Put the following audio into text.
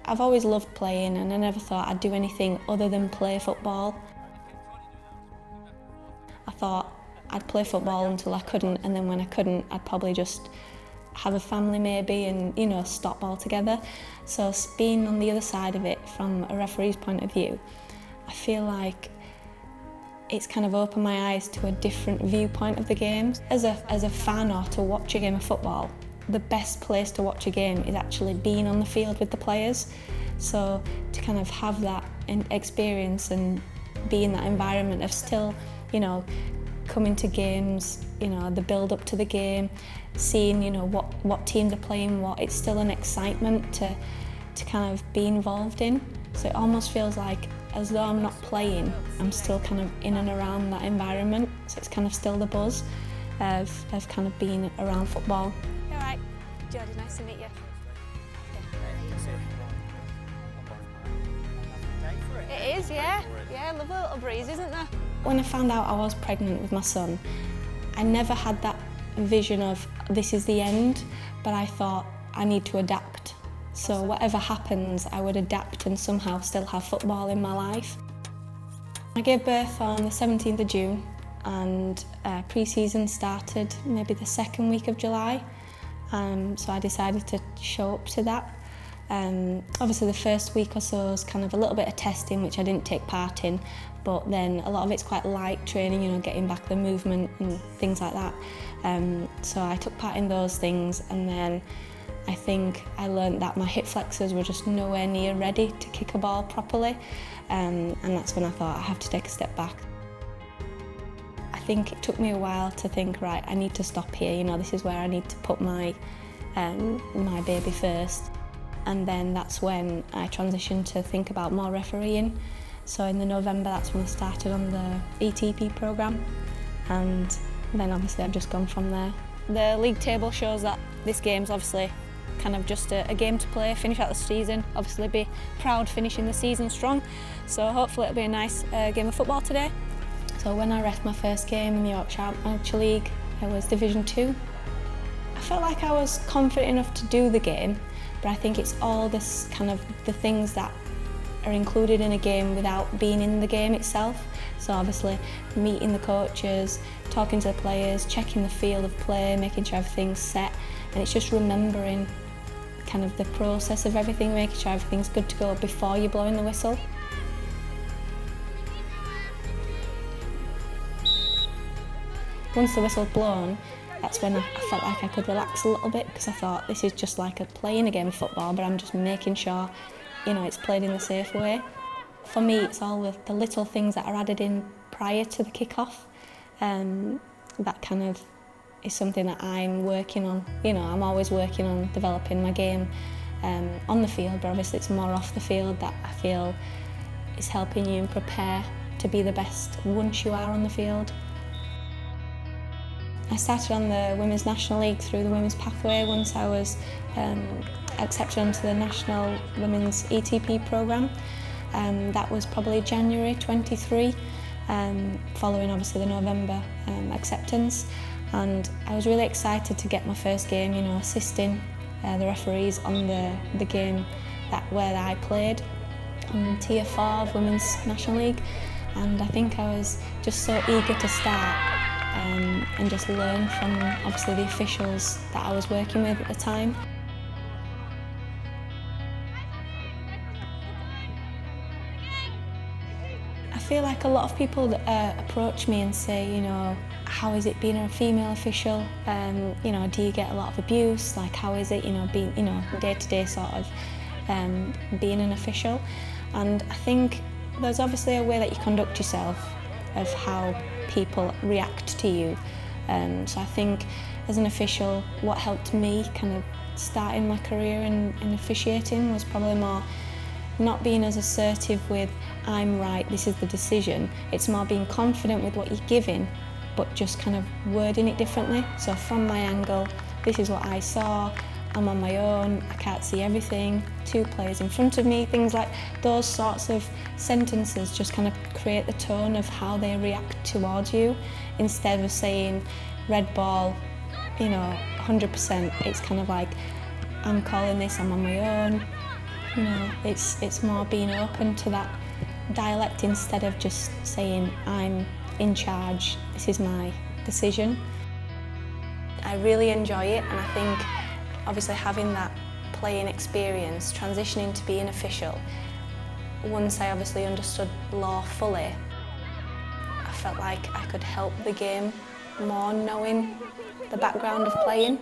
I've always loved playing and I never thought I'd do anything other than play football. I thought I'd play football until I couldn't, and then when I couldn't, I'd probably just have a family maybe and, you know, stop altogether. So being on the other side of it from a referee's point of view, I feel like it's kind of opened my eyes to a different viewpoint of the games. As a fan or to watch a game of football, the best place to watch a game is actually being on the field with the players. So to kind of have that experience and be in that environment of still, you know, coming to games, you know, the build up to the game, seeing, you know, what teams are playing what, it's still an excitement to kind of be involved in. So it almost feels like as though I'm not playing, I'm still kind of in and around that environment. So it's kind of still the buzz of kind of being around football. All right, Jodie, nice to meet you. It is, yeah. Yeah, lovely little breeze, isn't there? When I found out I was pregnant with my son, I never had that vision of this is the end, but I thought I need to adapt. So whatever happens, I would adapt and somehow still have football in my life. I gave birth on the 17th of June and pre-season started maybe the second week of July. So I decided to show up to that. Obviously the first week or so was kind of a little bit of testing, which I didn't take part in, but then a lot of it's quite light training, you know, getting back the movement and things like that. So I took part in those things, and then I think I learned that my hip flexors were just nowhere near ready to kick a ball properly, and that's when I thought I have to take a step back. I think it took me a while to think, right, I need to stop here, you know, this is where I need to put my baby first. And then that's when I transitioned to think about more refereeing. So in the November, that's when I started on the ETP programme, and then obviously I've just gone from there. The league table shows that this game's obviously kind of just a game to play, finish out the season, obviously be proud finishing the season strong. So hopefully it'll be a nice game of football today. So when I ref my first game in the Yorkshire Amateur League, it was Division 2. I felt like I was confident enough to do the game, but I think it's all this kind of the things that are included in a game without being in the game itself. So obviously meeting the coaches, talking to the players, checking the field of play, making sure everything's set, and it's just remembering kind of the process of everything, making sure everything's good to go before you blow in the whistle. Once the whistle's blown, that's when I felt like I could relax a little bit, because I thought this is just like playing a game of football, but I'm just making sure, you know, it's played in a safe way. For me, it's all the little things that are added in prior to the kick-off. That kind of is something that I'm working on. You know, I'm always working on developing my game on the field, but obviously it's more off the field that I feel is helping you prepare to be the best once you are on the field. I started on the Women's National League through the Women's Pathway once I was accepted onto the National Women's ETP programme. That was probably January 23, following obviously the November acceptance. And I was really excited to get my first game, you know, assisting the referees on the game where I played on Tier 4 of Women's National League. And I think I was just so eager to start and just learn from obviously the officials that I was working with at the time. I feel like a lot of people approach me and say, you know, how is it being a female official? You know, do you get a lot of abuse? Like, how is it, you know, being, you know, day-to-day sort of being an official? And I think there's obviously a way that you conduct yourself of how people react to you. So I think as an official, what helped me kind of starting my career in officiating was probably more not being as assertive with, I'm right, this is the decision. It's more being confident with what you're giving, but just kind of wording it differently. So from my angle, this is what I saw, I'm on my own, I can't see everything, 2 players in front of me, things like those sorts of sentences just kind of create the tone of how they react towards you, instead of saying red ball, you know, 100%. It's kind of like, I'm calling this, I'm on my own, You know, it's more being open to that dialect instead of just saying, I'm in charge, this is my decision. I really enjoy it, and I think obviously having that playing experience, transitioning to being official, once I obviously understood law fully, I felt like I could help the game more knowing the background of playing.